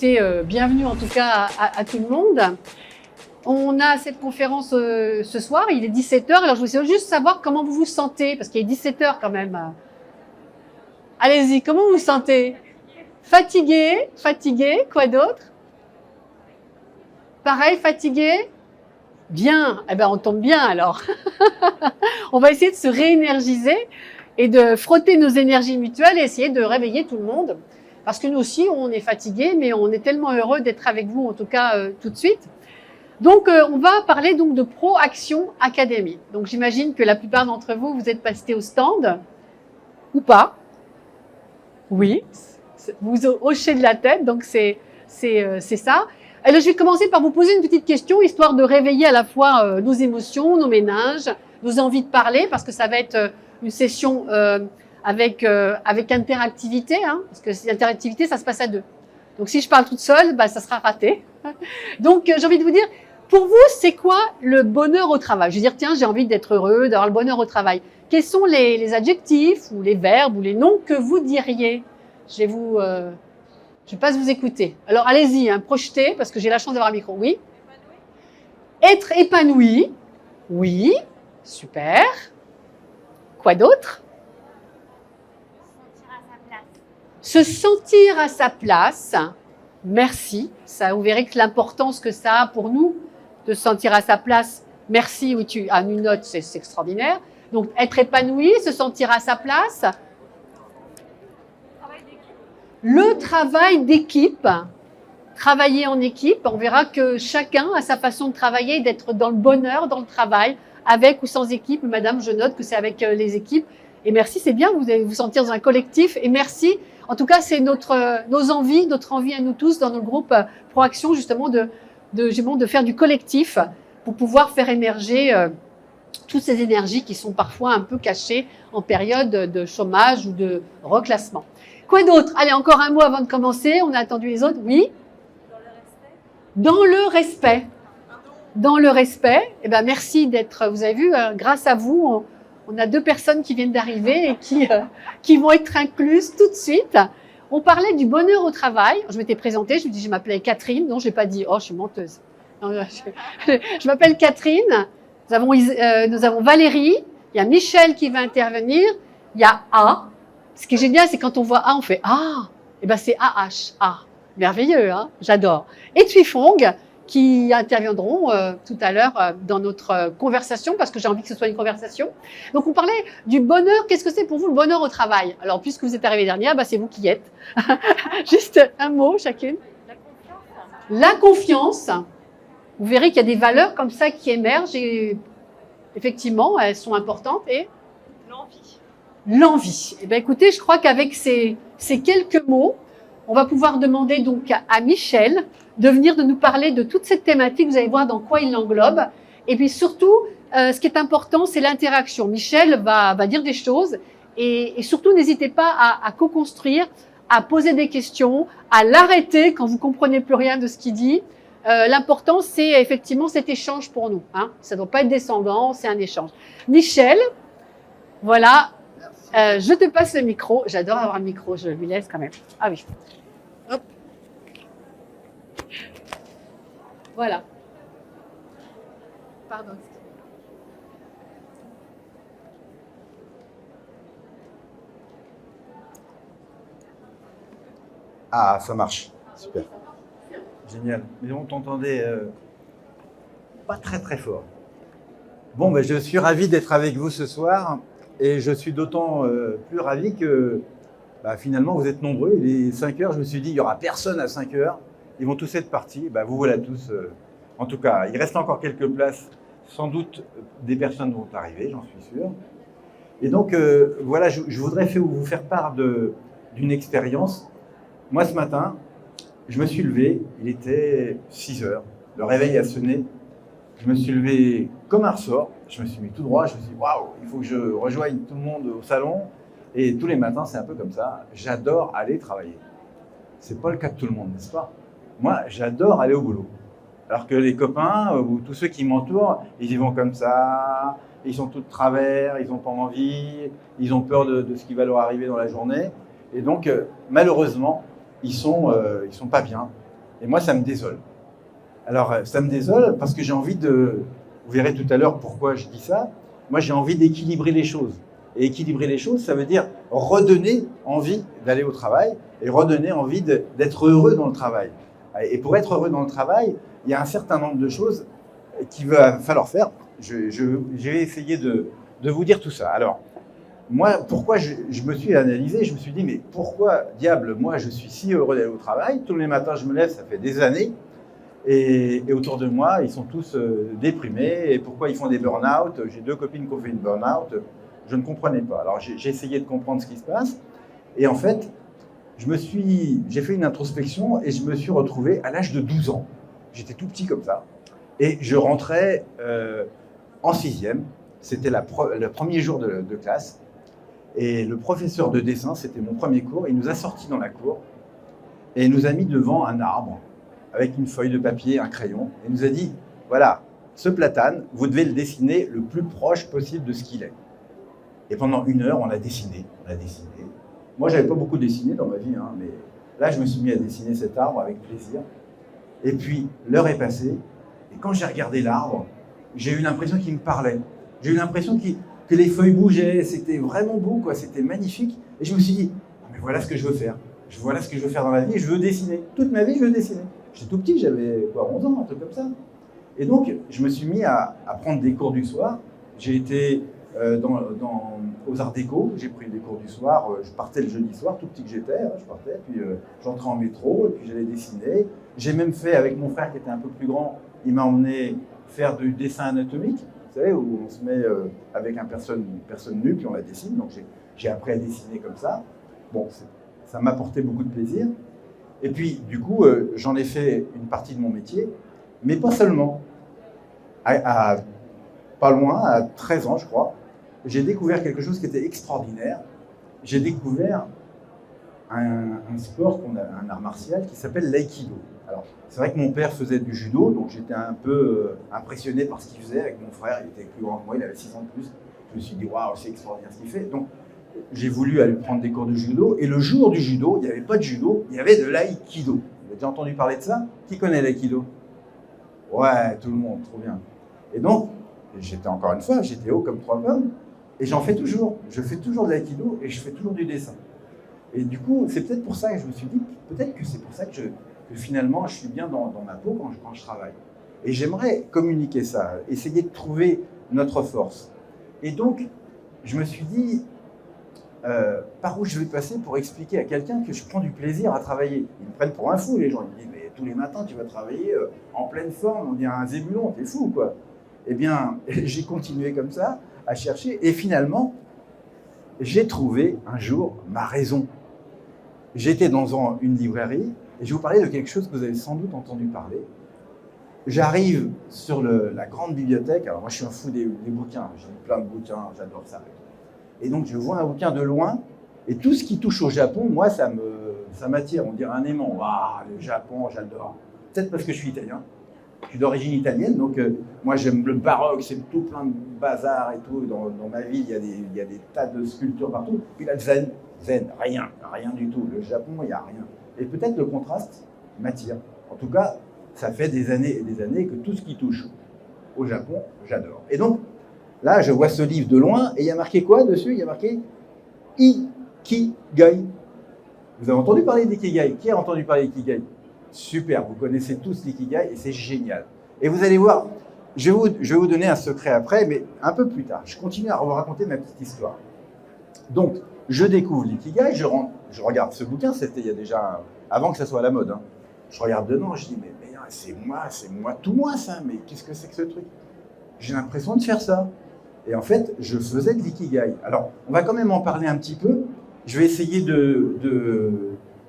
Bienvenue en tout cas à tout le monde. On a cette conférence ce soir, il est 17h. Alors je voulais juste savoir comment vous vous sentez, parce qu'il est 17h quand même. Allez-y, comment vous vous sentez? Fatigué? Fatigué? Quoi d'autre? Pareil, fatigué? Bien, eh ben on tombe bien alors. On va essayer de se réénergiser et de frotter nos énergies mutuelles et essayer de réveiller tout le monde. Parce que nous aussi, on est fatigués, mais on est tellement heureux d'être avec vous, en tout cas tout de suite. Donc, on va parler donc de Pro Action Academy. Donc, j'imagine que la plupart d'entre vous, vous êtes passés au stand ou pas. Oui, vous hochez de la tête, donc c'est ça. Alors, je vais commencer par vous poser une petite question, histoire de réveiller à la fois nos émotions, nos méninges, nos envies de parler, parce que ça va être une session avec interactivité, hein, parce que l'interactivité, ça se passe à deux. Donc, si je parle toute seule, bah, ça sera raté. Donc, j'ai envie de vous dire, pour vous, c'est quoi le bonheur au travail? Je veux dire, tiens, j'ai envie d'être heureux, d'avoir le bonheur au travail. Quels sont les adjectifs ou les verbes ou les noms que vous diriez? Je vais pas vous écouter. Alors, allez-y, hein, projetez, parce que j'ai la chance d'avoir un micro. Oui? Être épanoui. Oui. Super. Quoi d'autre? Se sentir à sa place. Merci. Ça, vous verrez que l'importance que ça a pour nous de se sentir à sa place. Merci, oui, tu as une note, c'est extraordinaire. Donc, être épanoui, se sentir à sa place. Le travail d'équipe. Travailler en équipe. On verra que chacun a sa façon de travailler, d'être dans le bonheur, dans le travail, avec ou sans équipe. Madame, je note que c'est avec les équipes. Et merci, c'est bien, vous allez vous sentir dans un collectif. Et merci. En tout cas, c'est notre envie à nous tous dans notre groupe Proaction, justement, de faire du collectif pour pouvoir faire émerger toutes ces énergies qui sont parfois un peu cachées en période de chômage ou de reclassement. Quoi d'autre? Allez, encore un mot avant de commencer. On a attendu les autres. Oui? Dans le respect. Dans le respect. Eh ben, merci d'être, vous avez vu, grâce à vous, on a 2 personnes qui viennent d'arriver et qui vont être incluses tout de suite. On parlait du bonheur au travail. Je m'étais présentée, je me dis je m'appelais Catherine. Non, j'ai pas dit oh je suis menteuse. Non, je m'appelle Catherine. Nous avons Valérie. Il y a Michel qui va intervenir. Il y a A. Ce qui est génial, c'est quand on voit A, on fait ah. Et ben c'est AH. A. Merveilleux, hein. J'adore. Et Tuifong, qui interviendront tout à l'heure dans notre conversation, parce que j'ai envie que ce soit une conversation. Donc, on parlait du bonheur. Qu'est-ce que c'est pour vous le bonheur au travail? Alors, puisque vous êtes arrivée dernière, bah, c'est vous qui y êtes. Juste un mot chacune. La confiance. Vous verrez qu'il y a des valeurs comme ça qui émergent et effectivement, elles sont importantes. Et l'envie. L'envie. Eh bien, écoutez, je crois qu'avec ces quelques mots, on va pouvoir demander donc à Michel de venir de nous parler de toute cette thématique. Vous allez voir dans quoi il l'englobe. Et puis surtout, ce qui est important, c'est l'interaction. Michel va dire des choses et surtout, n'hésitez pas à co-construire, à poser des questions, à l'arrêter quand vous comprenez plus rien de ce qu'il dit. L'important, c'est effectivement cet échange pour nous. Hein. Ça ne doit pas être descendant, c'est un échange. Michel, voilà, je te passe le micro. J'adore avoir un micro, je lui laisse quand même. Ah oui. Hop. Voilà. Pardon. Ah, ça marche. Super. Génial. Mais on t'entendait pas très très fort. Bon, ben, je suis ravi d'être avec vous ce soir et je suis d'autant plus ravi que finalement vous êtes nombreux. Il est 5 heures, je me suis dit il n'y aura personne à 5 heures. Ils vont tous être partis. Vous voilà tous. En tout cas, il reste encore quelques places. Sans doute des personnes vont arriver, j'en suis sûr. Et donc, voilà, je voudrais vous faire part d'une expérience. Moi, ce matin, je me suis levé, il était 6 heures. Le réveil a sonné. Je me suis levé comme un ressort. Je me suis mis tout droit. Je me suis dit, waouh, il faut que je rejoigne tout le monde au salon. Et tous les matins, c'est un peu comme ça. J'adore aller travailler. C'est pas le cas de tout le monde, n'est-ce pas? Moi, j'adore aller au boulot. Alors que les copains ou tous ceux qui m'entourent, ils y vont comme ça, ils sont tous de travers, ils n'ont pas envie, ils ont peur de ce qui va leur arriver dans la journée. Et donc, malheureusement, ils sont pas bien. Et moi, ça me désole. Alors, ça me désole parce que j'ai envie de... Vous verrez tout à l'heure pourquoi je dis ça. Moi, j'ai envie d'équilibrer les choses. Et équilibrer les choses, ça veut dire redonner envie d'aller au travail et redonner envie d'être heureux dans le travail. Et pour être heureux dans le travail, il y a un certain nombre de choses qu'il va falloir faire. J'ai essayé de vous dire tout ça. Alors, moi, pourquoi je me suis analysé, je me suis dit, mais pourquoi, diable, moi, je suis si heureux d'aller au travail? Tous les matins, je me lève, ça fait des années. Et autour de moi, ils sont tous déprimés. Et pourquoi ils font des burn-out? J'ai 2 copines qui ont fait une burn-out. Je ne comprenais pas. Alors, j'ai essayé de comprendre ce qui se passe. Et en fait, j'ai fait une introspection et je me suis retrouvé à l'âge de 12 ans. J'étais tout petit comme ça. Et je rentrais en 6e. C'était le premier jour de classe. Et le professeur de dessin, c'était mon premier cours. Il nous a sortis dans la cour et il nous a mis devant un arbre avec une feuille de papier, un crayon. Et il nous a dit, voilà, ce platane, vous devez le dessiner le plus proche possible de ce qu'il est. Et pendant 1 heure, on a dessiné. Moi, je n'avais pas beaucoup dessiné dans ma vie, hein, mais là, je me suis mis à dessiner cet arbre avec plaisir. Et puis, l'heure est passée. Et quand j'ai regardé l'arbre, j'ai eu l'impression qu'il me parlait. J'ai eu l'impression que les feuilles bougeaient. C'était vraiment beau, quoi. C'était magnifique. Et je me suis dit, mais voilà ce que je veux faire. Voilà ce que je veux faire dans la vie. Et je veux dessiner. Toute ma vie, je veux dessiner. J'étais tout petit, j'avais 11 ans, un truc comme ça. Et donc, je me suis mis à prendre des cours du soir. J'ai été aux Arts Déco, j'ai pris des cours du soir, je partais le jeudi soir, tout petit que j'étais, je partais, puis j'entrais en métro, et puis j'allais dessiner. J'ai même fait, avec mon frère qui était un peu plus grand, il m'a emmené faire du dessin anatomique, vous savez, où on se met avec une personne nue, puis on la dessine, donc j'ai appris à dessiner comme ça. Bon, ça m'apportait beaucoup de plaisir. Et puis, du coup, j'en ai fait une partie de mon métier, mais pas seulement. Pas loin, à 13 ans, je crois, j'ai découvert quelque chose qui était extraordinaire. J'ai découvert un sport, un art martial qui s'appelle l'aïkido. Alors, c'est vrai que mon père faisait du judo, donc j'étais un peu impressionné par ce qu'il faisait avec mon frère. Il était plus grand que moi, il avait 6 ans de plus. Je me suis dit, waouh, c'est extraordinaire ce qu'il fait. Donc, j'ai voulu aller prendre des cours de judo. Et le jour du judo, il n'y avait pas de judo, il y avait de l'aïkido. Vous avez déjà entendu parler de ça? Qui connaît l'aïkido? Ouais, tout le monde, trop bien. Et donc, j'étais encore une fois, j'étais haut comme 3 pommes, et j'en fais toujours. Je fais toujours de l'aïkido et je fais toujours du dessin. Et du coup, c'est peut-être pour ça que je me suis dit, peut-être que c'est pour ça que finalement, je suis bien dans ma peau quand je travaille. Et j'aimerais communiquer ça, essayer de trouver notre force. Et donc, je me suis dit, par où je vais passer pour expliquer à quelqu'un que je prends du plaisir à travailler. Ils me prennent pour un fou, les gens. Ils me disent, mais tous les matins, tu vas travailler en pleine forme, on dirait un zébulon, t'es fou, quoi. Eh bien, j'ai continué comme ça, à chercher, et finalement, j'ai trouvé un jour ma raison. J'étais dans une librairie, et je vais vous parler de quelque chose que vous avez sans doute entendu parler. J'arrive sur la grande bibliothèque, alors moi je suis un fou des bouquins, j'ai plein de bouquins, j'adore ça. Et donc je vois un bouquin de loin, et tout ce qui touche au Japon, moi ça m'attire, on dirait un aimant. Waouh, le Japon, j'adore. Peut-être parce que je suis italien. Je suis d'origine italienne, donc moi j'aime le baroque, c'est tout plein de bazar et tout. Dans ma ville, il y a des tas de sculptures partout. Puis là, zen, rien du tout. Le Japon, il n'y a rien. Et peut-être le contraste m'attire. En tout cas, ça fait des années et des années que tout ce qui touche au Japon, j'adore. Et donc, là, je vois ce livre de loin, et il y a marqué quoi dessus? Il y a marqué Ikigai. Vous avez entendu parler d'Ikigai? Qui a entendu parler d'Ikigai? Super, vous connaissez tous l'Ikigai et c'est génial. Et vous allez voir, je vais vous donner un secret après, mais un peu plus tard. Je continue à vous raconter ma petite histoire. Donc, je découvre l'Ikigai, je regarde ce bouquin, c'était il y a déjà, avant que ça soit à la mode. Hein. Je regarde dedans, je dis, mais c'est moi, tout moi ça, mais qu'est-ce que c'est que ce truc? J'ai l'impression de faire ça. Et en fait, je faisais de l'Ikigai. Alors, on va quand même en parler un petit peu. Je vais essayer de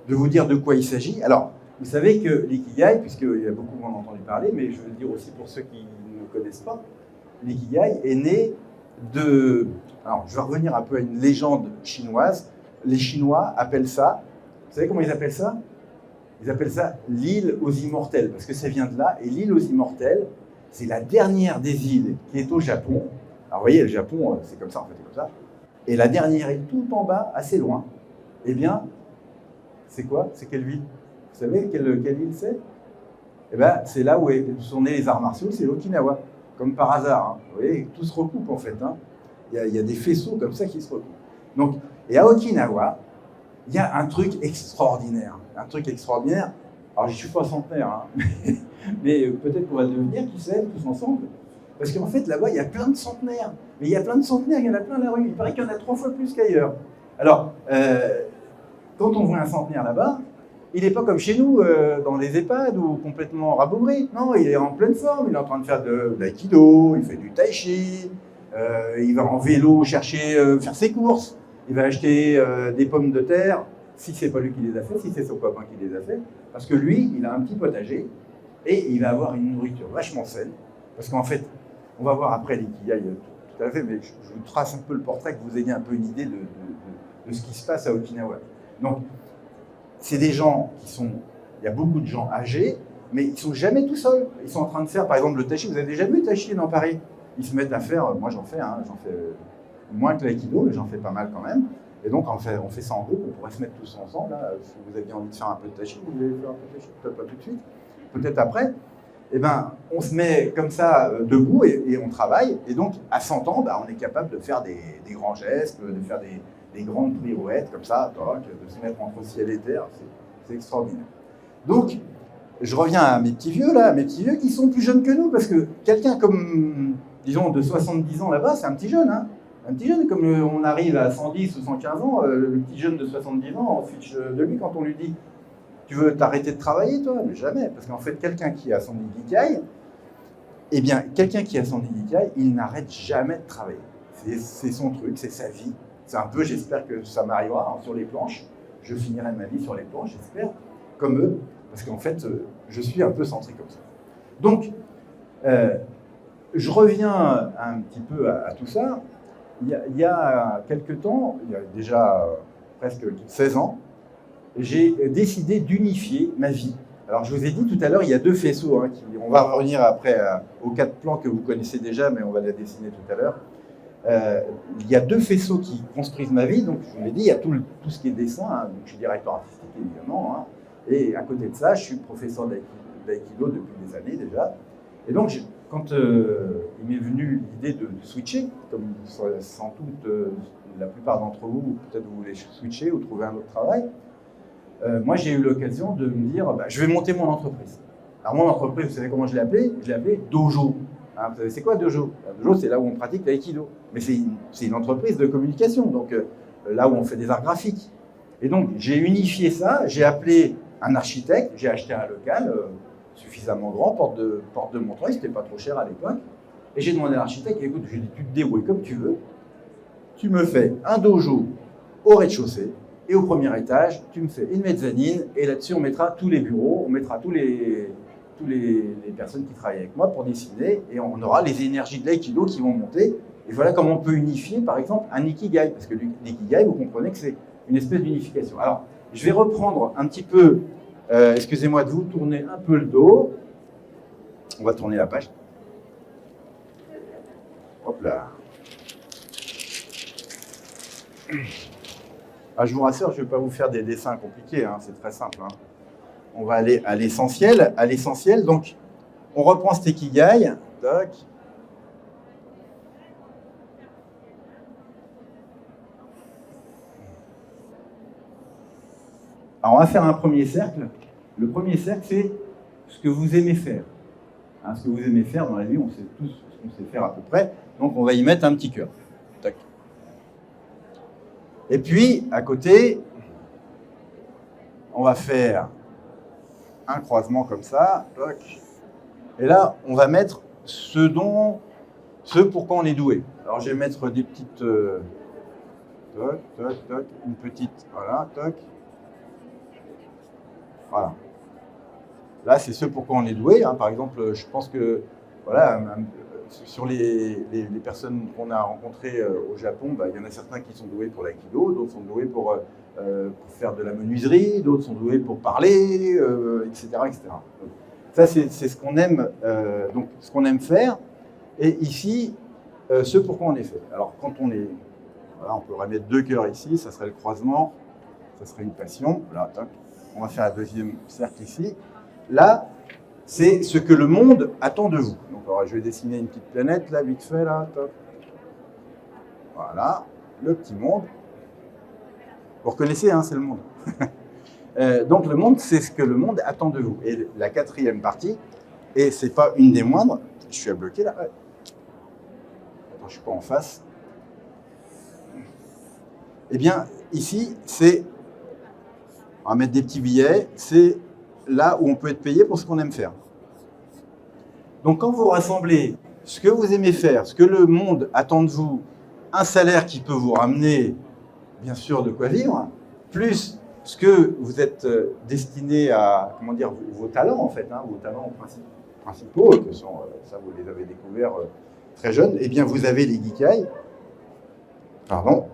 vous dire de quoi il s'agit. Alors, vous savez que l'Ikigai, puisqu'il y a beaucoup qui en ont entendu parler, mais je vais le dire aussi pour ceux qui ne connaissent pas, l'Ikigai est né de... Alors, je vais revenir un peu à une légende chinoise. Les Chinois appellent ça... Vous savez comment ils appellent ça? Ils appellent ça l'île aux immortels, parce que ça vient de là. Et l'île aux immortels, c'est la dernière des îles qui est au Japon. Alors, vous voyez, le Japon, c'est comme ça, en fait, c'est comme ça. Et la dernière est tout en bas, assez loin. Eh bien, c'est quoi? C'est quelle ville? Vous savez quelle ville c'est? eh ben, c'est là où sont nés les arts martiaux, c'est Okinawa, comme par hasard. Hein. Vous voyez, tout se recoupe en fait. Hein. Il y a des faisceaux comme ça qui se recoupent. Donc, et à Okinawa, il y a un truc extraordinaire. Un truc extraordinaire. Alors, je ne suis pas centenaire, hein, mais peut-être qu'on va le devenir, qui sait, tous ensemble. Parce qu'en fait, là-bas, il y a plein de centenaires. Mais il y a plein de centenaires, il y en a plein à la rue. Il paraît qu'il y en a 3 fois plus qu'ailleurs. Alors, quand on voit un centenaire là-bas, il n'est pas comme chez nous, dans les EHPAD, ou complètement rabougri. Non, il est en pleine forme. Il est en train de faire de l'aïkido, il fait du tai chi, il va en vélo chercher, faire ses courses. Il va acheter des pommes de terre, si c'est pas lui qui les a fait, si c'est son copain qui les a fait, parce que lui, il a un petit potager et il va avoir une nourriture vachement saine. Parce qu'en fait, on va voir après l'ikigai tout à fait, mais je vous trace un peu le portrait, que vous ayez un peu une idée de ce qui se passe à Okinawa. Donc, c'est des gens qui sont, il y a beaucoup de gens âgés, mais ils ne sont jamais tout seuls. Ils sont en train de faire, par exemple, le tai chi. Vous avez déjà vu le tai chi dans Paris? Ils se mettent à faire, moi j'en fais moins que l'aïkido, mais j'en fais pas mal quand même. Et donc, on fait ça en groupe, on pourrait se mettre tous ensemble. Là, si vous aviez envie de faire un peu de tai chi, vous voulez faire un peu de tai chi, peut-être pas tout de suite, peut-être après. Eh ben, on se met comme ça debout et on travaille. Et donc, à 100 ans, on est capable de faire des grands gestes, de faire des grandes pirouettes comme ça, de se mettre entre ciel et terre. C'est extraordinaire. Donc, je reviens à mes petits vieux, là, mes petits vieux qui sont plus jeunes que nous, parce que quelqu'un comme, disons, de 70 ans là-bas, c'est un petit jeune, hein. Un petit jeune, comme on arrive à 110 ou 115 ans, le petit jeune de 70 ans, on fiche de lui quand on lui dit « Tu veux t'arrêter de travailler, toi ?» Mais jamais, parce qu'en fait, quelqu'un qui a son ikigai, eh bien, quelqu'un qui a son ikigai, il n'arrête jamais de travailler. C'est son truc, c'est sa vie. C'est un peu, j'espère que ça m'arrivera, hein, sur les planches. Je finirai ma vie sur les planches, j'espère, comme eux, parce qu'en fait, je suis un peu centré comme ça. Donc, je reviens un petit peu à tout ça. Il y a quelques temps, il y a déjà presque 16 ans, j'ai décidé d'unifier ma vie. Alors, je vous ai dit tout à l'heure, il y a 2 faisceaux. Hein, on va revenir après aux 4 plans que vous connaissez déjà, mais on va les dessiner tout à l'heure. Il y a 2 faisceaux qui construisent ma vie. Donc, je vous l'ai dit, il y a tout ce qui est dessin. Hein, donc, je suis directeur artistique, évidemment. Hein, et à côté de ça, je suis professeur d'aïkido depuis des années déjà. Et donc, quand il m'est venu l'idée de switcher, comme sans doute la plupart d'entre vous, peut-être vous voulez switcher ou trouver un autre travail, moi j'ai eu l'occasion de me dire, je vais monter mon entreprise. Alors mon entreprise, vous savez comment je l'ai appelée? Je l'ai appelée Dojo. Hein, vous savez c'est quoi Dojo? Dojo, c'est là où on pratique l'aïkido. Mais c'est une entreprise de communication, donc là où on fait des arts graphiques. Et donc j'ai unifié ça, j'ai appelé un architecte, j'ai acheté un local suffisamment grand, porte de Montreuil, c'était pas trop cher à l'époque. Et j'ai demandé à l'architecte, écoute, je lui ai dit, tu te débrouilles comme tu veux, tu me fais un dojo au rez-de-chaussée, et au premier étage, tu me fais une mezzanine, et là-dessus, on mettra tous les bureaux, on mettra tous les personnes qui travaillent avec moi pour dessiner, et on aura les énergies de l'aïkido qui vont monter. Et voilà comment on peut unifier, par exemple, un ikigai, parce que l'ikigai, vous comprenez que c'est une espèce d'unification. Alors, je vais reprendre un petit peu, excusez-moi de vous tourner un peu le dos. On va tourner la page. Hop là. Ah, je vous rassure, je ne vais pas vous faire des dessins compliqués, hein, c'est très simple. Hein. On va aller à l'essentiel. Donc, on reprend cet ikigai. Tac. Alors, on va faire un premier cercle. Le premier cercle, c'est ce que vous aimez faire. Hein, ce que vous aimez faire dans la vie, on sait tous ce qu'on sait faire à peu près. Donc, on va y mettre un petit cœur. Tac. Et puis, à côté, on va faire un croisement comme ça. Tac. Et là, on va mettre ce pourquoi on est doué. Alors, je vais mettre des petites... Tac, tac, tac. Une petite... Voilà, tac. Voilà. Là, c'est ce pourquoi on est doué. Hein. Par exemple, je pense que voilà, sur les personnes qu'on a rencontrées au Japon, il y en a certains qui sont doués pour l'aïkido, d'autres sont doués pour faire de la menuiserie, d'autres sont doués pour parler, etc., etc. Donc, ça, c'est ce qu'on aime, donc ce qu'on aime faire. Et ici, ce pourquoi on est fait. Alors, quand on est, voilà, on peut remettre 2 cœurs ici, ça serait le croisement, ça serait une passion. Là, tac. On va faire un deuxième cercle ici. Là, c'est ce que le monde attend de vous. Donc, alors, je vais dessiner une petite planète, là, vite fait, là, top. Voilà, le petit monde. Vous reconnaissez, hein, c'est le monde. Donc, le monde, c'est ce que le monde attend de vous. Et la quatrième partie, et c'est pas une des moindres, je suis à bloquer, là. Attends, je suis pas en face. Eh bien, ici, c'est, on va mettre des petits billets, c'est là où on peut être payé pour ce qu'on aime faire. Donc, quand vous rassemblez ce que vous aimez faire, ce que le monde attend de vous, un salaire qui peut vous ramener, bien sûr, de quoi vivre, plus ce que vous êtes destiné à, comment dire, vos talents, en fait, hein, vos talents principaux, que sont, ça, vous les avez découverts très jeunes, eh bien, vous avez les Geekai. Pardon.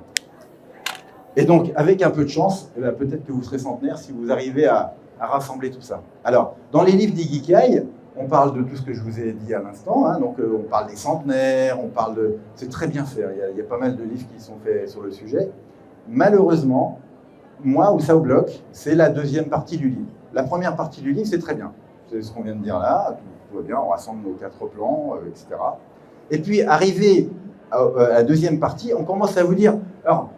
Et donc, avec un peu de chance, eh bien, peut-être que vous serez centenaire si vous arrivez à rassembler tout ça. Alors, dans les livres d'Ikigai, on parle de tout ce que je vous ai dit à l'instant, hein, donc on parle des centenaires, on parle de... C'est très bien fait, il y a pas mal de livres qui sont faits sur le sujet. Malheureusement, moi, où ça bloque, c'est la deuxième partie du livre. La première partie du livre, c'est très bien. C'est ce qu'on vient de dire là, tout va bien, on rassemble nos 4 plans, etc. Et puis, arrivé à la deuxième partie, on commence à vous dire... Alors,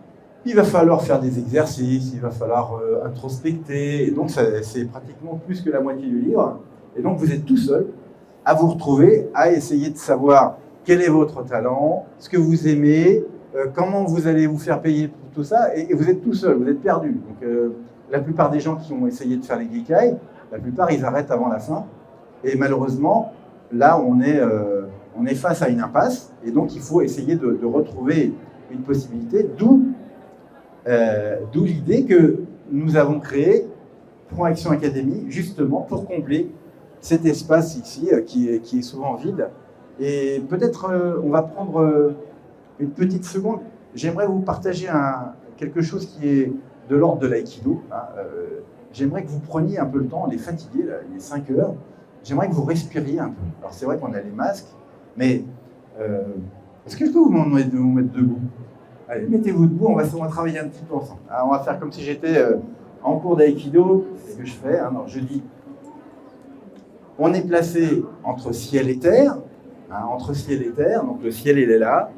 il va falloir faire des exercices, il va falloir introspecter, et donc c'est pratiquement plus que la moitié du livre. Et donc vous êtes tout seul à vous retrouver, à essayer de savoir quel est votre talent, ce que vous aimez, comment vous allez vous faire payer pour tout ça, et vous êtes tout seul, vous êtes perdu. Donc la plupart des gens qui ont essayé de faire les Geekai, la plupart ils arrêtent avant la fin, et malheureusement, là on est face à une impasse, et donc il faut essayer de retrouver une possibilité, d'où l'idée que nous avons créé Front Action Academy, justement pour combler cet espace ici qui est souvent vide. Et peut-être on va prendre une petite seconde. J'aimerais vous partager quelque chose qui est de l'ordre de l'aïkido. Hein. J'aimerais que vous preniez un peu le temps, on est fatigué, là, il est 5 heures. J'aimerais que vous respiriez un peu. Alors c'est vrai qu'on a les masques, mais est-ce que je peux vous demander de vous mettre debout ? Allez, mettez-vous debout, on va travailler un petit peu ensemble. Alors, on va faire comme si j'étais en cours d'aïkido, c'est ce que je fais. Hein. Alors, je dis, on est placé entre ciel et terre, hein, entre ciel et terre, donc le ciel il est là,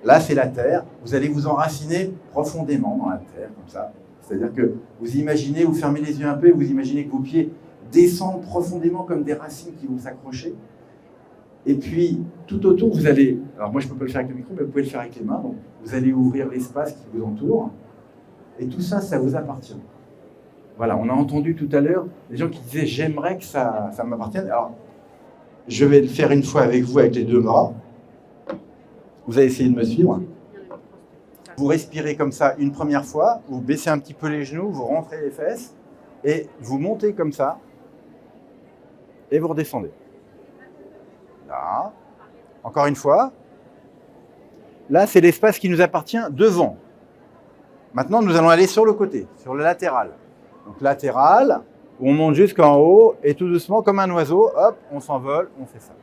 là c'est la terre, vous allez vous enraciner profondément dans la terre, comme ça. C'est-à-dire que vous imaginez, vous fermez les yeux un peu, et vous imaginez que vos pieds descendent profondément comme des racines qui vont s'accrocher. Et puis, tout autour, vous allez... Alors moi, je ne peux pas le faire avec le micro, mais vous pouvez le faire avec les mains. Donc, vous allez ouvrir l'espace qui vous entoure. Et tout ça, ça vous appartient. Voilà, on a entendu tout à l'heure des gens qui disaient « j'aimerais que ça m'appartienne ». Alors, je vais le faire une fois avec vous, avec les 2 bras. Vous allez essayer de me suivre. Vous respirez comme ça une première fois. Vous baissez un petit peu les genoux, vous rentrez les fesses. Et vous montez comme ça. Et vous redescendez. Là. Encore une fois. Là, c'est l'espace qui nous appartient devant. Maintenant, nous allons aller sur le côté, sur le latéral. Donc, latéral, on monte jusqu'en haut et tout doucement, comme un oiseau, hop, on s'envole, on fait ça.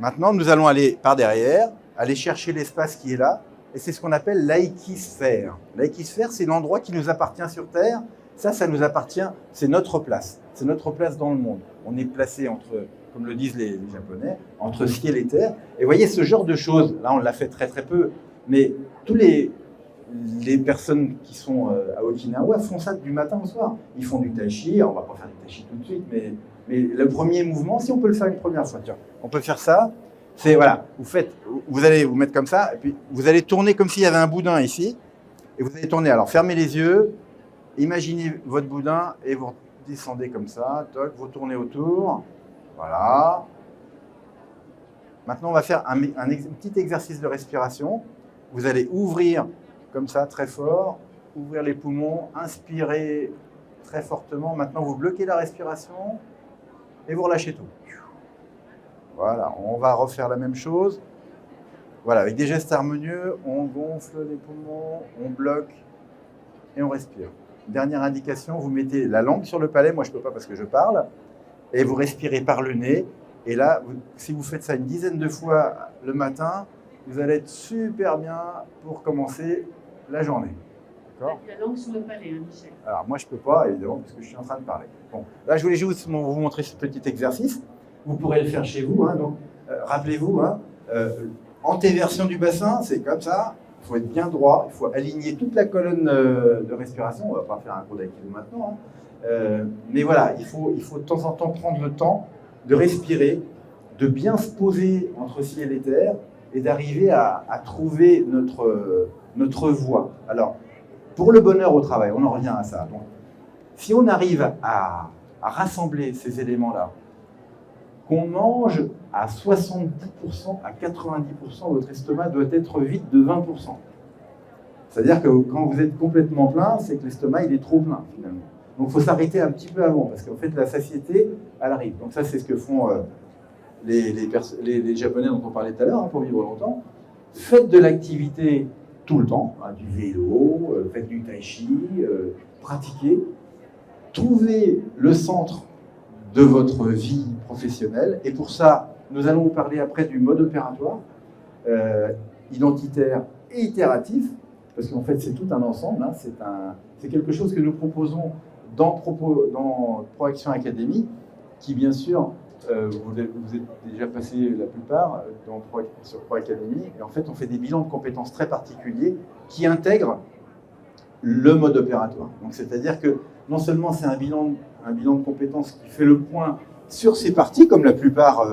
Maintenant, nous allons aller par derrière, aller chercher l'espace qui est là. Et c'est ce qu'on appelle l'aïkisphère. L'aïkisphère, c'est l'endroit qui nous appartient sur Terre. Ça nous appartient, c'est notre place. C'est notre place dans le monde. On est placé entre... comme le disent les Japonais, entre ciel et terre. Et vous voyez, ce genre de choses, là on l'a fait très très peu, mais tous les personnes qui sont à Okinawa font ça du matin au soir. Ils font du tai chi, on ne va pas faire du tai chi tout de suite, mais le premier mouvement, si on peut le faire une première fois, tiens, on peut faire ça, c'est voilà, vous allez vous mettre comme ça, et puis vous allez tourner comme s'il y avait un boudin ici, et vous allez tourner, alors fermez les yeux, imaginez votre boudin, et vous descendez comme ça, toc, vous tournez autour. Voilà. Maintenant, on va faire un petit exercice de respiration. Vous allez ouvrir comme ça, très fort, ouvrir les poumons, inspirer très fortement. Maintenant, vous bloquez la respiration et vous relâchez tout. Voilà, on va refaire la même chose. Voilà, avec des gestes harmonieux, on gonfle les poumons, on bloque et on respire. Dernière indication, vous mettez la langue sur le palais. Moi, je ne peux pas parce que je parle. Et vous respirez par le nez. Et là, si vous faites ça une dizaine de fois le matin, vous allez être super bien pour commencer la journée. D'accord. La langue sous le palais, hein, Michel. Alors moi, je ne peux pas, évidemment, parce que je suis en train de parler. Bon, là, je voulais juste vous montrer ce petit exercice. Vous pourrez le faire chez vous. Hein, donc, rappelez-vous, hein, antéversion du bassin, c'est comme ça. Il faut être bien droit. Il faut aligner toute la colonne de respiration. On ne va pas faire un cours d'aïkido maintenant. Hein. Mais voilà, il faut de temps en temps prendre le temps de respirer, de bien se poser entre ciel et terre et d'arriver à trouver notre voie. Alors, pour le bonheur au travail, on en revient à ça. Donc, si on arrive à rassembler ces éléments-là, qu'on mange à 70%, à 90%, votre estomac doit être vide de 20%. C'est-à-dire que quand vous êtes complètement plein, c'est que l'estomac il est trop plein finalement. Donc il faut s'arrêter un petit peu avant, parce qu'en fait la satiété, elle arrive. Donc ça c'est ce que font les Japonais dont on parlait tout à l'heure, hein, pour vivre longtemps. Faites de l'activité tout le temps, hein, du vélo, faites du tai chi, pratiquez. Trouvez le centre de votre vie professionnelle. Et pour ça, nous allons vous parler après du mode opératoire, identitaire et itératif, parce qu'en fait, c'est tout un ensemble. Hein, c'est quelque chose que nous proposons dans Proaction Academy, qui, bien sûr, vous êtes déjà passé la plupart sur Pro Academy. Et en fait, on fait des bilans de compétences très particuliers qui intègrent le mode opératoire. Donc, c'est-à-dire que non seulement c'est un bilan de compétences qui fait le point sur ces parties, comme la plupart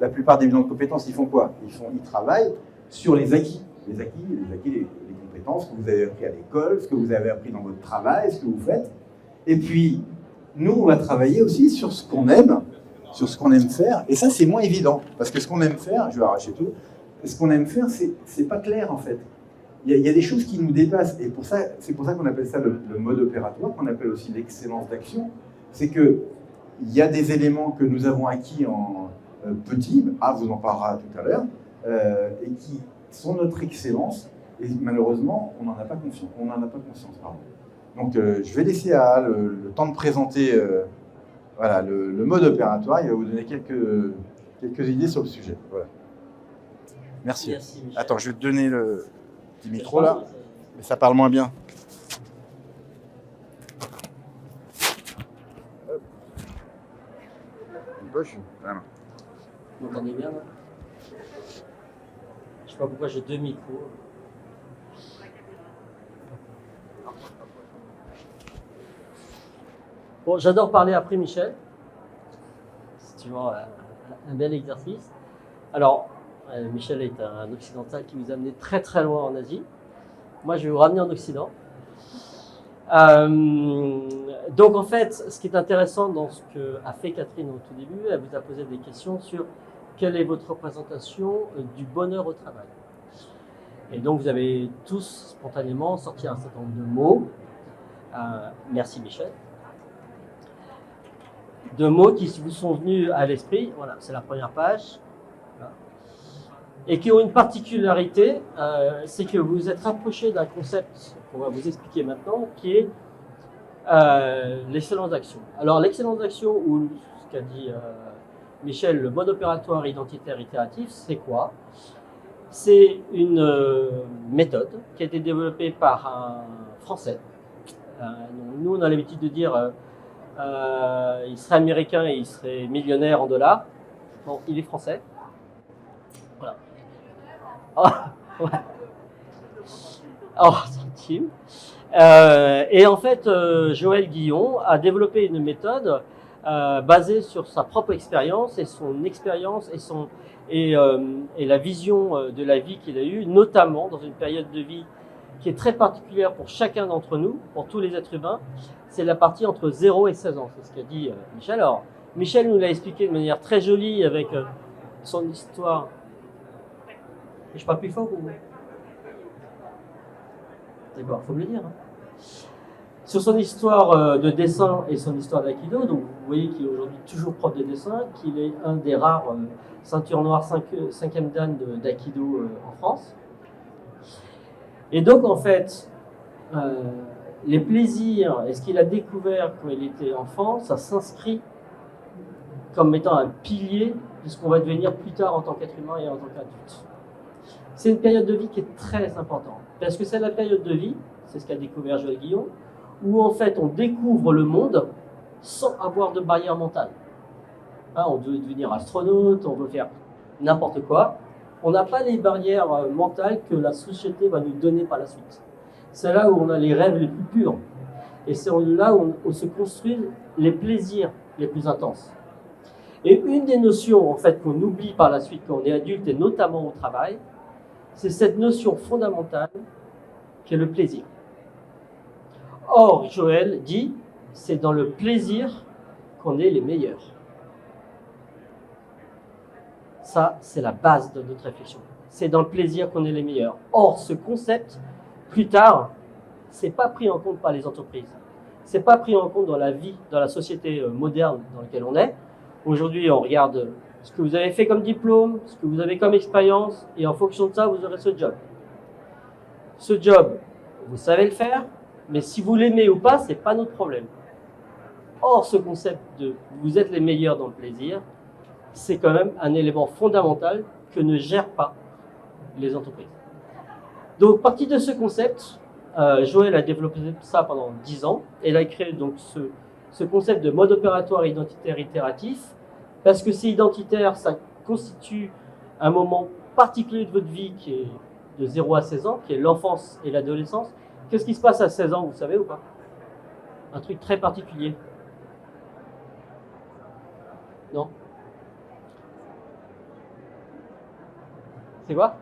des bilans de compétences, ils font quoi? Ils travaillent sur les acquis. Les compétences que vous avez appris à l'école, ce que vous avez appris dans votre travail, ce que vous faites. Et puis, nous, on va travailler aussi sur ce qu'on aime faire. Et ça, c'est moins évident. Parce que ce qu'on aime faire, je vais arracher tout, ce qu'on aime faire, c'est pas clair en fait. Il y a des choses qui nous dépassent. Et c'est pour ça qu'on appelle ça le mode opératoire, qu'on appelle aussi l'excellence d'action. C'est qu'il y a des éléments que nous avons acquis en petit, vous en parlera tout à l'heure, et qui sont notre excellence. Et malheureusement, on n'en a pas conscience. Pardon. Donc, je vais laisser à le temps de présenter voilà, le mode opératoire. Il va vous donner quelques idées sur le sujet. Voilà. Merci. Attends, je vais te donner le petit micro là, mais ça parle moins bien. Voilà. Vous m'entendez bien là? Je sais pas pourquoi j'ai deux micros. Bon, j'adore parler après Michel. C'est toujours un bel exercice. Alors, Michel est un occidental qui nous a amené très très loin en Asie. Moi, je vais vous ramener en Occident. Donc en fait, ce qui est intéressant dans ce qu'a fait Catherine au tout début, elle vous a posé des questions sur quelle est votre représentation du bonheur au travail. Et donc vous avez tous spontanément sorti un certain nombre de mots. Merci Michel. De mots qui vous sont venus à l'esprit. Voilà, c'est la première page. Voilà. Et qui ont une particularité, c'est que vous vous êtes rapproché d'un concept qu'on va vous expliquer maintenant, qui est l'excellence d'action. Alors l'excellence d'action, ou ce qu'a dit Michel, le mode opératoire identitaire itératif, c'est quoi? C'est une méthode qui a été développée par un Français. Nous, on a l'habitude de dire il serait américain et il serait millionnaire en dollars. Bon, il est français. Voilà. Oh, ouais. Oh, centime. Et en fait, Joël Guillon a développé une méthode basée sur sa propre expérience et son expérience et la vision de la vie qu'il a eue, notamment dans une période de vie qui est très particulière pour chacun d'entre nous, pour tous les êtres humains. C'est la partie entre 0 et 16 ans, c'est ce qu'a dit Michel. Alors, Michel nous l'a expliqué de manière très jolie avec son histoire. Je parle plus fort ou... D'accord, il faut me le dire. Hein. Sur son histoire de dessin et son histoire d'aïkido, donc vous voyez qu'il est aujourd'hui toujours prof de dessin, qu'il est un des rares ceintures noires 5e dan d'aïkido en France. Et donc en fait, les plaisirs et ce qu'il a découvert quand il était enfant, ça s'inscrit comme étant un pilier de ce qu'on va devenir plus tard en tant qu'être humain et en tant qu'adulte. C'est une période de vie qui est très importante, parce que c'est la période de vie, c'est ce qu'a découvert Joël Guillon, où en fait on découvre le monde sans avoir de barrière mentale. Hein, on veut devenir astronaute, on veut faire n'importe quoi. On n'a pas les barrières mentales que la société va nous donner par la suite. C'est là où on a les rêves les plus purs. Et c'est là où on se construit les plaisirs les plus intenses. Et une des notions en fait qu'on oublie par la suite quand on est adulte et notamment au travail, c'est cette notion fondamentale qui est le plaisir. Or, Joël dit, c'est dans le plaisir qu'on est les meilleurs. Ça, c'est la base de notre réflexion. C'est dans le plaisir qu'on est les meilleurs. Or, ce concept, plus tard, c'est pas pris en compte par les entreprises. C'est pas pris en compte dans la vie, dans la société moderne dans laquelle on est. Aujourd'hui, on regarde ce que vous avez fait comme diplôme, ce que vous avez comme expérience, et en fonction de ça, vous aurez ce job. Ce job, vous savez le faire, mais si vous l'aimez ou pas, c'est pas notre problème. Or, ce concept de vous êtes les meilleurs dans le plaisir, c'est quand même un élément fondamental que ne gèrent pas les entreprises. Donc, partie de ce concept, Joël a développé ça pendant 10 ans. Et il a créé donc ce concept de mode opératoire identitaire itératif, parce que c'est identitaire, ça constitue un moment particulier de votre vie qui est de 0 à 16 ans, qui est l'enfance et l'adolescence. Qu'est-ce qui se passe à 16 ans, vous savez ou pas? Un truc très particulier. Non? C'est quoi?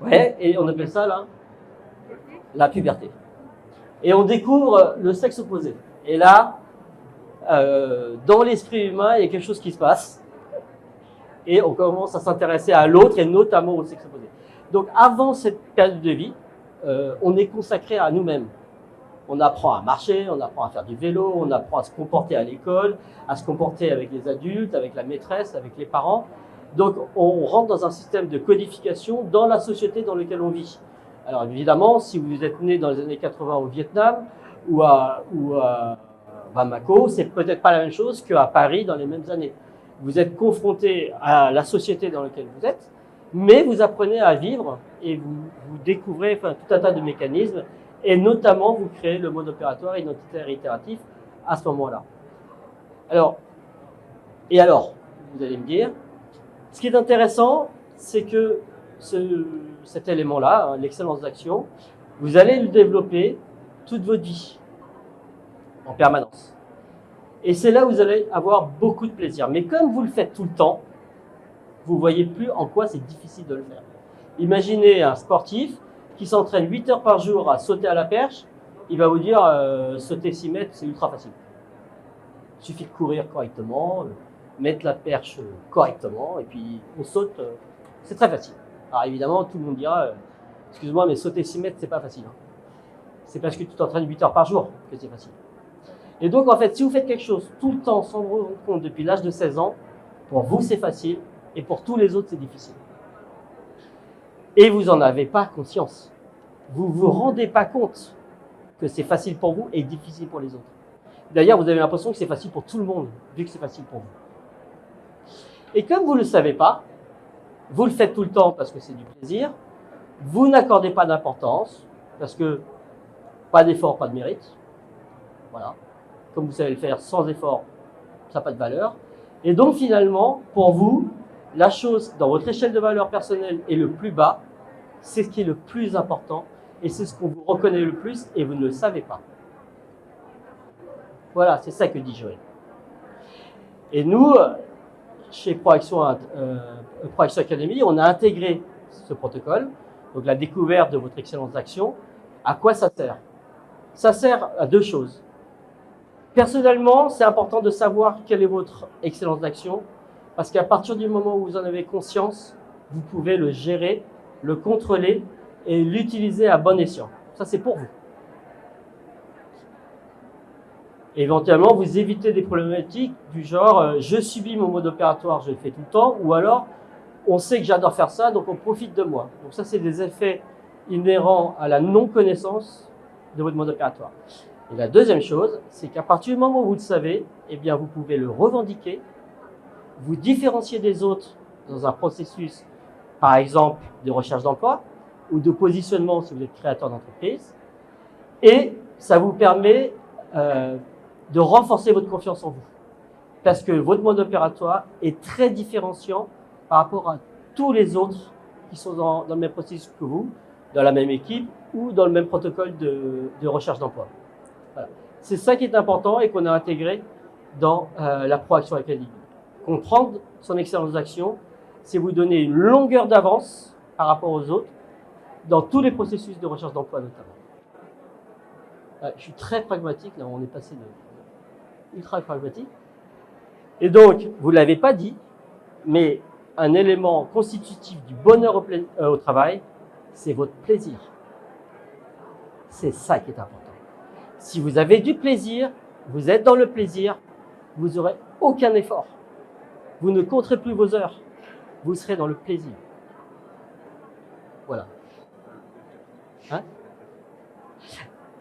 Ouais, et on appelle ça là la puberté. Et on découvre le sexe opposé. Et là, dans l'esprit humain, il y a quelque chose qui se passe. Et on commence à s'intéresser à l'autre et notamment au sexe opposé. Donc avant cette période de vie, on est consacré à nous-mêmes. On apprend à marcher, on apprend à faire du vélo, on apprend à se comporter à l'école, à se comporter avec les adultes, avec la maîtresse, avec les parents. Donc on rentre dans un système de codification dans la société dans laquelle on vit. Alors évidemment, si vous êtes né dans les années 80 au Vietnam ou à Bamako, c'est peut-être pas la même chose qu'à Paris dans les mêmes années. Vous êtes confronté à la société dans laquelle vous êtes, mais vous apprenez à vivre et vous découvrez tout un tas de mécanismes et notamment vous créez le mode opératoire identitaire itératif à ce moment-là. Alors, vous allez me dire, ce qui est intéressant, c'est que cet élément-là, hein, l'excellence d'action, vous allez le développer toute votre vie, en permanence. Et c'est là où vous allez avoir beaucoup de plaisir. Mais comme vous le faites tout le temps, vous ne voyez plus en quoi c'est difficile de le faire. Imaginez un sportif qui s'entraîne 8 heures par jour à sauter à la perche, il va vous dire sauter 6 mètres, c'est ultra facile. Il suffit de courir correctement, mettre la perche correctement, et puis on saute, c'est très facile. Alors évidemment, tout le monde dira, excuse-moi, mais sauter 6 mètres, c'est pas facile. Hein. C'est parce que tu t'entraînes 8 heures par jour que c'est facile. Et donc, en fait, si vous faites quelque chose tout le temps sans vous rendre compte depuis l'âge de 16 ans, pour vous, c'est facile, et pour tous les autres, c'est difficile. Et vous n'en avez pas conscience. Vous ne vous rendez pas compte que c'est facile pour vous et difficile pour les autres. D'ailleurs, vous avez l'impression que c'est facile pour tout le monde, vu que c'est facile pour vous. Et comme vous ne le savez pas, vous le faites tout le temps parce que c'est du plaisir, vous n'accordez pas d'importance, parce que pas d'effort, pas de mérite. Voilà. Comme vous savez le faire sans effort, ça n'a pas de valeur. Et donc finalement, pour vous, la chose dans votre échelle de valeur personnelle est le plus bas, c'est ce qui est le plus important, et c'est ce qu'on vous reconnaît le plus, et vous ne le savez pas. Voilà, c'est ça que dit Joël. Et nous, chez ProAction Academy, on a intégré ce protocole, donc la découverte de votre excellence d'action. À quoi ça sert? Ça sert à deux choses. Personnellement, c'est important de savoir quelle est votre excellence d'action, parce qu'à partir du moment où vous en avez conscience, vous pouvez le gérer, le contrôler et l'utiliser à bon escient. Ça, c'est pour vous. Éventuellement, vous évitez des problématiques du genre je subis mon mode opératoire, je le fais tout le temps, ou alors on sait que j'adore faire ça, donc on profite de moi. Donc ça, c'est des effets inhérents à la non-connaissance de votre mode opératoire. Et la deuxième chose, c'est qu'à partir du moment où vous le savez, eh bien, vous pouvez le revendiquer, vous différencier des autres dans un processus, par exemple, de recherche d'emploi, ou de positionnement si vous êtes créateur d'entreprise. Et ça vous permet de renforcer votre confiance en vous. Parce que votre mode opératoire est très différenciant par rapport à tous les autres qui sont dans le même processus que vous, dans la même équipe ou dans le même protocole de recherche d'emploi. Voilà. C'est ça qui est important et qu'on a intégré dans la ProAction Academy. Comprendre son excellence d'action, c'est vous donner une longueur d'avance par rapport aux autres dans tous les processus de recherche d'emploi notamment. Je suis très pragmatique, là on est passé de ultra pragmatique. Et donc, vous ne l'avez pas dit, mais un élément constitutif du bonheur au travail, c'est votre plaisir. C'est ça qui est important. Si vous avez du plaisir, vous êtes dans le plaisir, vous n'aurez aucun effort. Vous ne compterez plus vos heures. Vous serez dans le plaisir. Voilà. Hein?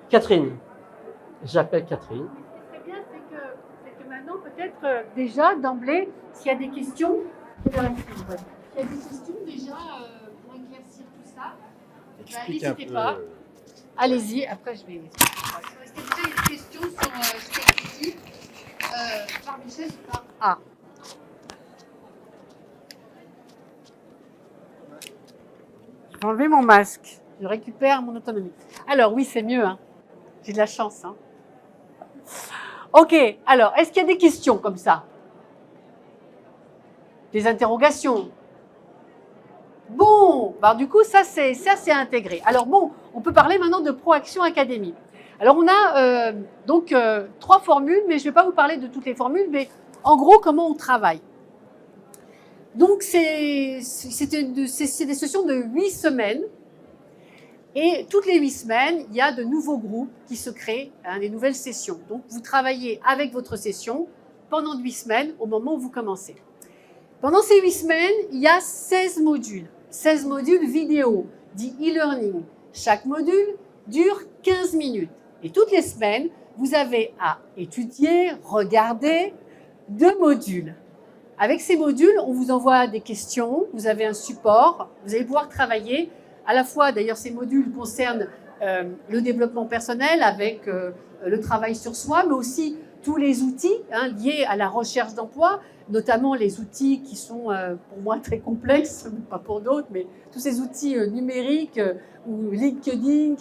Catherine. J'appelle Catherine. Ce qui est très bien, c'est que maintenant, peut-être déjà d'emblée, s'il y a des questions, s'il y a des questions déjà pour éclaircir tout ça, n'hésitez pas. Allez-y, après je vais. Est-ce qu'il y a déjà une question sur cette équipe par Michel ou par A? Je vais enlever mon masque. Je récupère mon autonomie. Alors oui, c'est mieux. Hein. J'ai de la chance. Hein. Ok, alors, est-ce qu'il y a des questions comme ça? Des interrogations? Bon, bah, du coup, ça c'est intégré. Alors bon, on peut parler maintenant de ProAction Academy. Alors on a donc 3 formules, mais je ne vais pas vous parler de toutes les formules, mais en gros, comment on travaille. Donc c'est des sessions de 8 semaines. Et toutes les 8 semaines, il y a de nouveaux groupes qui se créent, hein, des nouvelles sessions. Donc, vous travaillez avec votre session pendant 8 semaines au moment où vous commencez. Pendant ces 8 semaines, il y a 16 modules vidéo, dit e-learning. Chaque module dure 15 minutes. Et toutes les semaines, vous avez à étudier, regarder 2 modules. Avec ces modules, on vous envoie des questions, vous avez un support, vous allez pouvoir travailler. À la fois, d'ailleurs, ces modules concernent le développement personnel avec le travail sur soi, mais aussi tous les outils liés à la recherche d'emploi, notamment les outils qui sont pour moi très complexes, pas pour d'autres, mais tous ces outils numériques ou LinkedIn,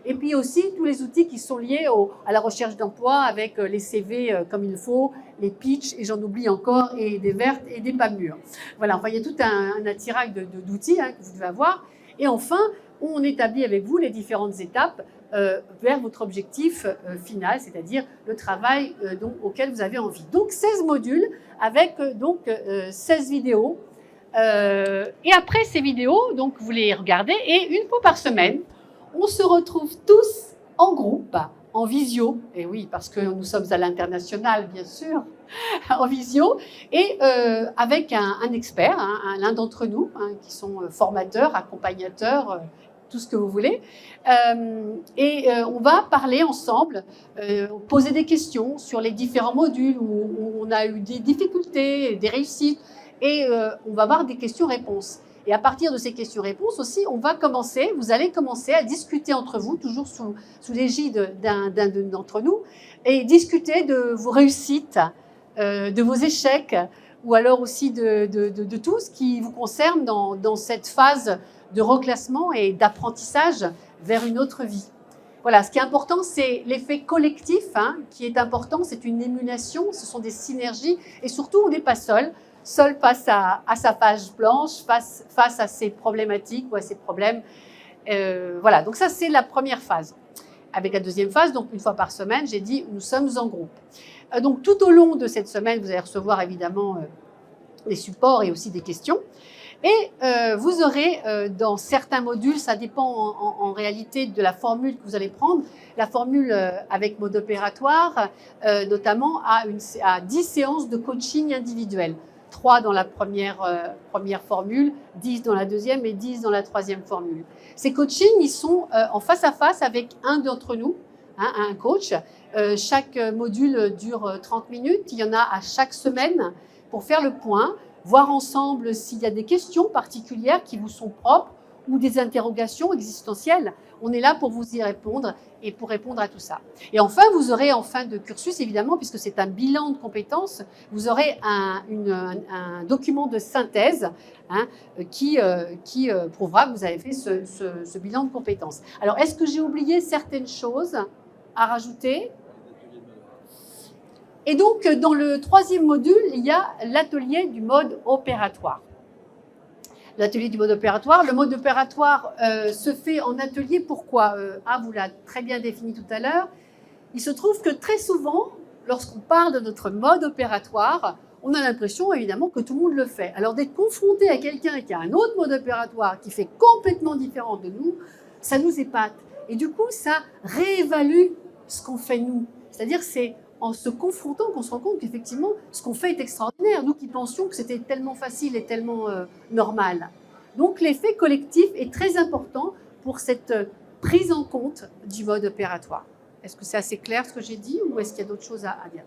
et puis aussi tous les outils qui sont liés à la recherche d'emploi avec les CV comme il faut, les pitchs, et j'en oublie encore, et des vertes et des pas mûres. Voilà, enfin, il y a tout un attirail d'outils que vous devez avoir. Et enfin, on établit avec vous les différentes étapes vers votre objectif final, c'est-à-dire le travail auquel vous avez envie. Donc 16 modules avec 16 vidéos. Et après ces vidéos, donc vous les regardez et une fois par semaine, on se retrouve tous en groupe, en visio. Et oui, parce que nous sommes à l'international, bien sûr, en visio, et avec un expert, l'un d'entre nous, qui sont formateurs, accompagnateurs, tout ce que vous voulez. On va parler ensemble, poser des questions sur les différents modules où on a eu des difficultés, des réussites, et on va avoir des questions-réponses. Et à partir de ces questions-réponses aussi, vous allez commencer à discuter entre vous, toujours sous l'égide d'un d'entre nous, et discuter de vos réussites, de vos échecs, ou alors aussi de tout ce qui vous concerne dans cette phase de reclassement et d'apprentissage vers une autre vie. Voilà, ce qui est important, c'est l'effet collectif qui est important, c'est une émulation, ce sont des synergies, et surtout, on n'est pas seul face à sa page blanche, face à ses problématiques ou à ses problèmes. Voilà, donc ça, c'est la première phase. Avec la deuxième phase, donc une fois par semaine, j'ai dit, nous sommes en groupe. Donc tout au long de cette semaine, vous allez recevoir évidemment les supports et aussi des questions. Et vous aurez dans certains modules, ça dépend en réalité de la formule que vous allez prendre, la formule avec mode opératoire, notamment à 10 séances de coaching individuel. 3 dans la première formule, 10 dans la deuxième et 10 dans la troisième formule. Ces coachings, ils sont en face à face avec un d'entre nous, un coach. Chaque module dure 30 minutes. Il y en a à chaque semaine pour faire le point, voir ensemble s'il y a des questions particulières qui vous sont propres ou des interrogations existentielles, on est là pour vous y répondre et pour répondre à tout ça. Et enfin, vous aurez en fin de cursus, évidemment, puisque c'est un bilan de compétences, vous aurez un document de synthèse qui prouvera que vous avez fait ce bilan de compétences. Alors, est-ce que j'ai oublié certaines choses à rajouter ? Et donc, dans le 3e module, il y a l'atelier du mode opératoire. L'atelier du mode opératoire. Le mode opératoire se fait en atelier. Pourquoi vous l'avez très bien défini tout à l'heure. Il se trouve que très souvent, lorsqu'on parle de notre mode opératoire, on a l'impression évidemment que tout le monde le fait. Alors d'être confronté à quelqu'un qui a un autre mode opératoire qui fait complètement différent de nous, ça nous épate. Et du coup, ça réévalue ce qu'on fait nous. C'est-à-dire c'est en se confrontant qu'on se rend compte qu'effectivement, ce qu'on fait est extraordinaire. Nous qui pensions que c'était tellement facile et tellement normal. Donc, l'effet collectif est très important pour cette prise en compte du mode opératoire. Est-ce que c'est assez clair ce que j'ai dit ou est-ce qu'il y a d'autres choses à dire?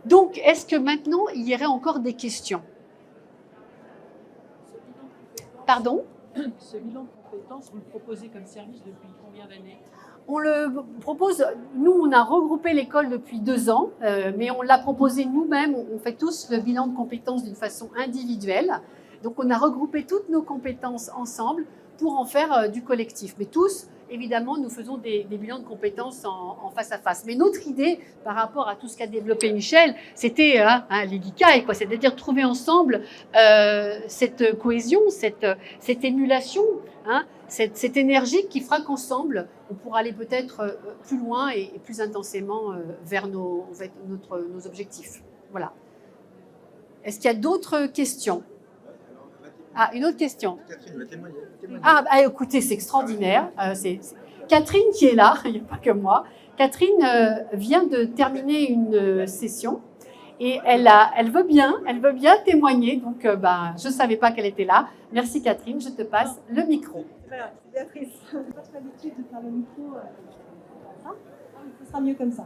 Donc, est-ce que maintenant, il y aurait encore des questions? Pardon? Ce bilan de compétences, vous le proposez comme service depuis combien d'années? On le propose, nous on a regroupé l'école depuis 2 ans, mais on l'a proposé nous-mêmes, on fait tous le bilan de compétences d'une façon individuelle. Donc on a regroupé toutes nos compétences ensemble pour en faire du collectif. Mais tous, évidemment, nous faisons des bilans de compétences en face à face. Mais notre idée, par rapport à tout ce qu'a développé Michel, c'était l'ikigai, quoi, c'est-à-dire trouver ensemble cette cohésion, cette émulation, cette énergie qui fera qu'ensemble, on pourra aller peut-être plus loin et plus intensément vers nos objectifs. Voilà. Est-ce qu'il y a d'autres questions? Une autre question. Catherine va témoigner. Écoutez, c'est extraordinaire. C'est Catherine qui est là, il n'y a pas que moi. Catherine vient de terminer une session et elle veut bien témoigner. Donc, je ne savais pas qu'elle était là. Merci Catherine, je te passe le micro. Voilà, c'est Béatrice. Je n'ai pas trop l'habitude de faire le micro comme ça. Ce sera mieux comme ça.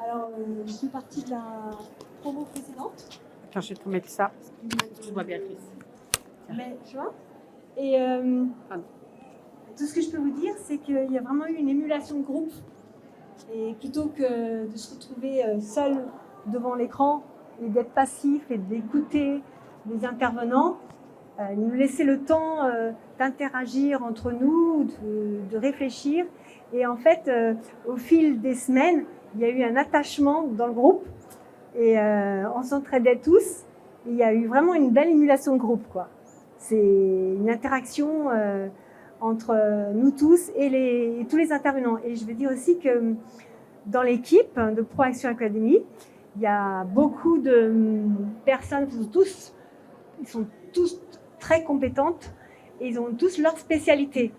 Alors, je suis partie de la promo précédente. Attends, je vais te mettre ça. Je vois Béatrice. Mais, tu vois. Et tout ce que je peux vous dire, c'est qu'il y a vraiment eu une émulation de groupe. Et plutôt que de se retrouver seul devant l'écran et d'être passif et d'écouter les intervenants, nous laisser le temps d'interagir entre nous, de réfléchir. Et en fait, au fil des semaines, il y a eu un attachement dans le groupe et on s'entraidait tous. Et il y a eu vraiment une belle émulation de groupe, quoi. C'est une interaction entre nous tous et tous les intervenants. Et je veux dire aussi que dans l'équipe de ProAction Academy, il y a beaucoup de personnes, ils sont tous très compétentes et ils ont tous leur spécialité.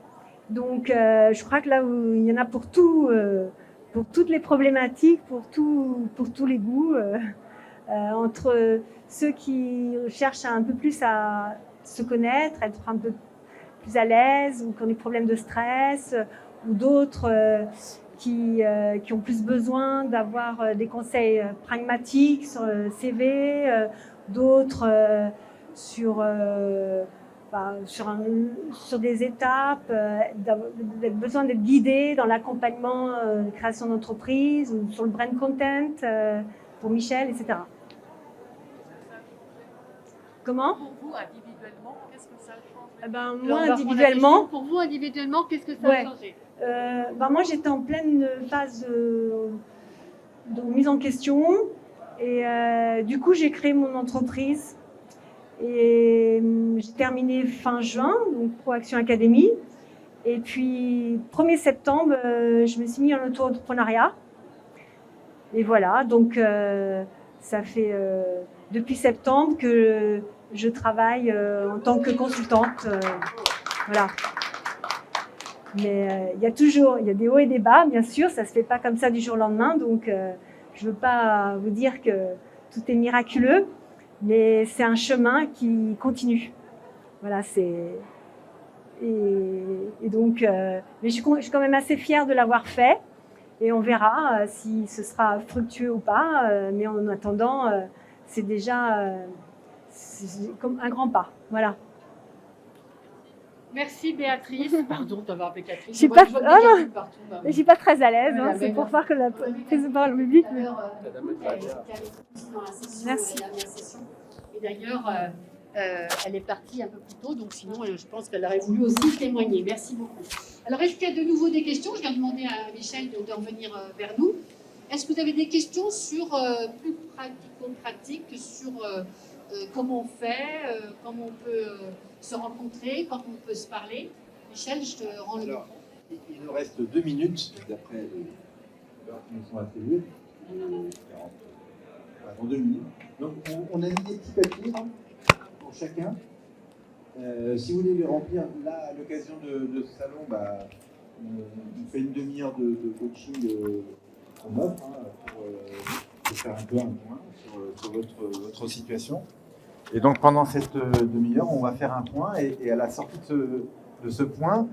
Donc, je crois que là, il y en a pour toutes les problématiques, pour tous les goûts, entre ceux qui cherchent un peu plus à se connaître, être un peu plus à l'aise ou qui ont des problèmes de stress, ou d'autres qui ont plus besoin d'avoir des conseils pragmatiques sur le CV, d'autres sur des étapes, besoin d'être guidés dans l'accompagnement de création d'entreprise ou sur le brand content pour Michel, etc. Comment? Pour vous, individuellement, qu'est-ce que ça change? Moi, individuellement... Pour vous, individuellement, qu'est-ce que ça a changé? Moi, j'étais en pleine phase de mise en question et du coup, j'ai créé mon entreprise et j'ai terminé fin juin, donc ProAction Academy. Et puis, 1er septembre, je me suis mis en auto-entrepreneuriat. Et voilà, donc ça fait depuis septembre que je travaille en tant que consultante. Voilà. Mais il y a des hauts et des bas, bien sûr, ça ne se fait pas comme ça du jour au lendemain, donc je ne veux pas vous dire que tout est miraculeux, mais c'est un chemin qui continue. Voilà, et donc, mais je suis quand même assez fière de l'avoir fait, et on verra si ce sera fructueux ou pas, mais en attendant, c'est déjà comme un grand pas. Voilà. Merci Béatrice. Pardon d'avoir appelé Catherine. Je suis Moi, pas- je vois ah, non. Catherine partout, bah, Je suis pas très à l'aise, Voilà, c'est mais pour bon. voir que la On avait prise de vu parole au public. tout à Mais... l'heure, Madame qu'elle Trager. était dans la session, Merci. la dernière session. Et d'ailleurs, elle est partie un peu plus tôt, donc sinon, je pense qu'elle aurait voulu aussi témoigner. Merci beaucoup. Alors, est-ce qu'il y a de nouveau des questions? Je viens de demander à Michel de revenir vers nous. Est-ce que vous avez des questions sur plus pratico-pratique, sur comment on fait, comment on peut se rencontrer, comment on peut se parler? Michel, je te rends le micro. Il nous reste 2 minutes d'après les heures qui nous sont attribuées. Dans 2 minutes. Donc on a mis des petits papiers pour chacun. Si vous voulez les remplir, là à l'occasion de ce salon, on fait une demi-heure de coaching qu'on offre pour faire un peu un point sur votre situation. Et donc pendant cette demi-heure, on va faire un point et à la sortie de ce point,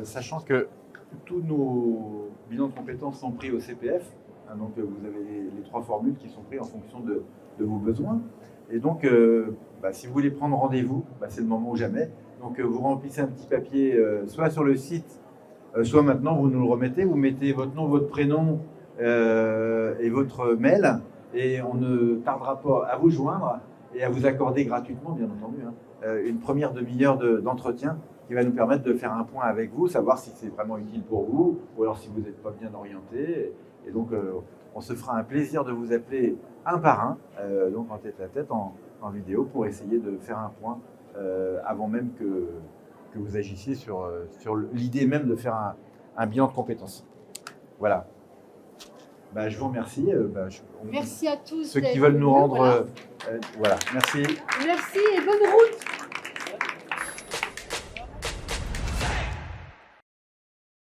sachant que tous nos bilans de compétences sont pris au CPF, hein, donc vous avez les 3 formules qui sont prises en fonction de vos besoins. Et donc, si vous voulez prendre rendez-vous, c'est le moment ou jamais. Donc vous remplissez un petit papier, soit sur le site, soit maintenant vous nous le remettez, vous mettez votre nom, votre prénom et votre mail, et on ne tardera pas à vous joindre et à vous accorder gratuitement, bien entendu, une première demi-heure d'entretien qui va nous permettre de faire un point avec vous, savoir si c'est vraiment utile pour vous, ou alors si vous n'êtes pas bien orienté. Et donc, on se fera un plaisir de vous appeler un par un, donc en tête-à-tête, en vidéo, pour essayer de faire un point avant même que vous agissiez sur l'idée même de faire un bilan de compétences. Voilà. Je vous remercie. Merci à tous. Ceux qui d'être veuleux nous venus, rendre... voilà. voilà, merci. Merci et bonne route.